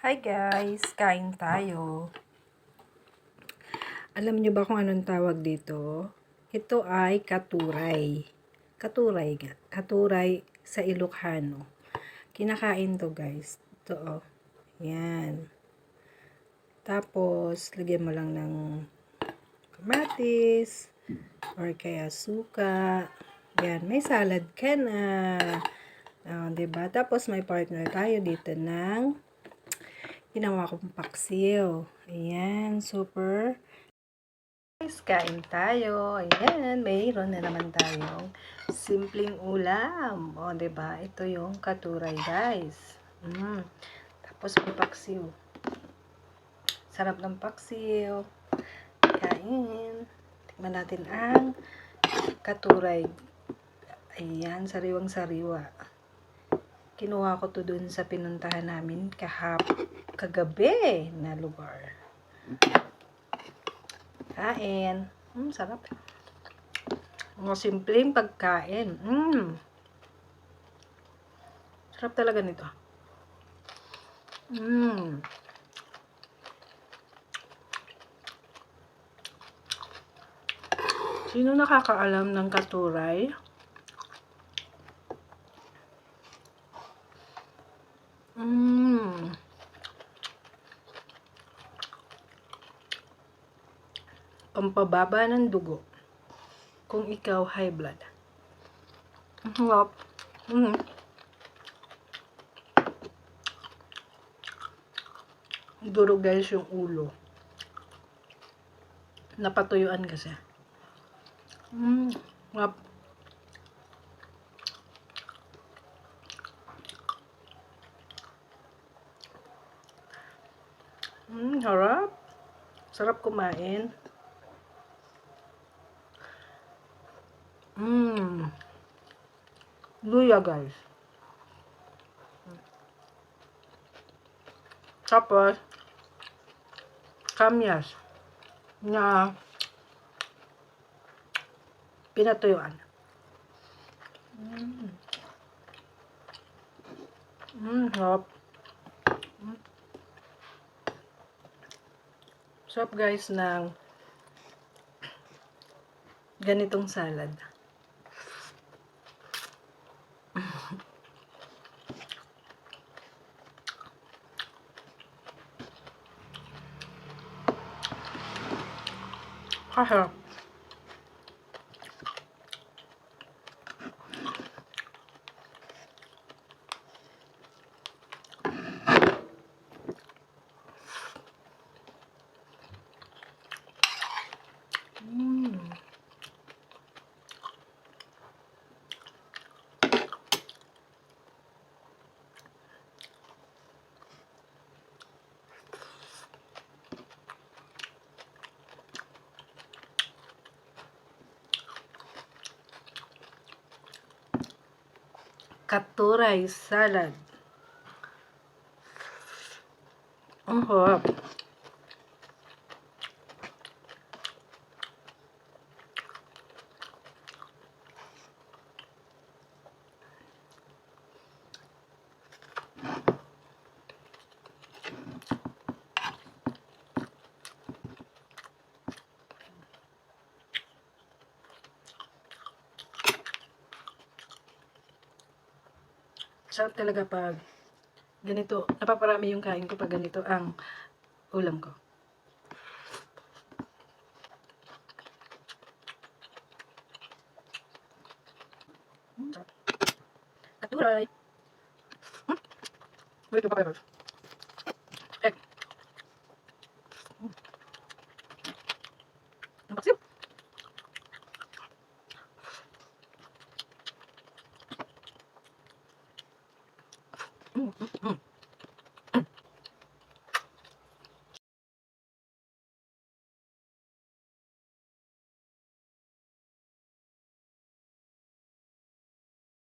Hi guys, kain tayo. Alam niyo ba kung anong tawag dito? Ito ay katuray. Katuray sa Ilocano. Kinakain to guys. Ito oh. Yan. Tapos, lagyan mo lang ng kamatis or kaya suka. Yan, may salad ka na. Diba? Tapos may partner tayo dito ng ginawa kong paksiw. Ayan, super. Guys, kain tayo. Ayan, mayroon na naman tayong simpleng ulam. O, diba? Ito yung katuray, guys. Tapos may paksiw. Sarap ng paksiw. Kain. Tikman natin ang katuray. Ayan, sariwang-sariwa. Kinuha ko to dun sa pinuntahan namin kagabi na lugar. Kain. Sarap. Mga simpleng pagkain. Sarap talaga nito. Sino nakakaalam ng katuray? Pampababa ng dugo. Kung ikaw high blood. Ang sarap. Duro guys yung ulo. Napatuyuan kasi. Sarap. Harap. Sarap kumain. Luya guys. Tapos kamyas na pinatuyuan. Sarap. Sarap guys ng ganitong salad. Sarap. Katuray salad. Ang sarap. Sarap talaga pag ganito. Napaparami yung kain ko pag ganito ang ulam ko. Katuray. Wait,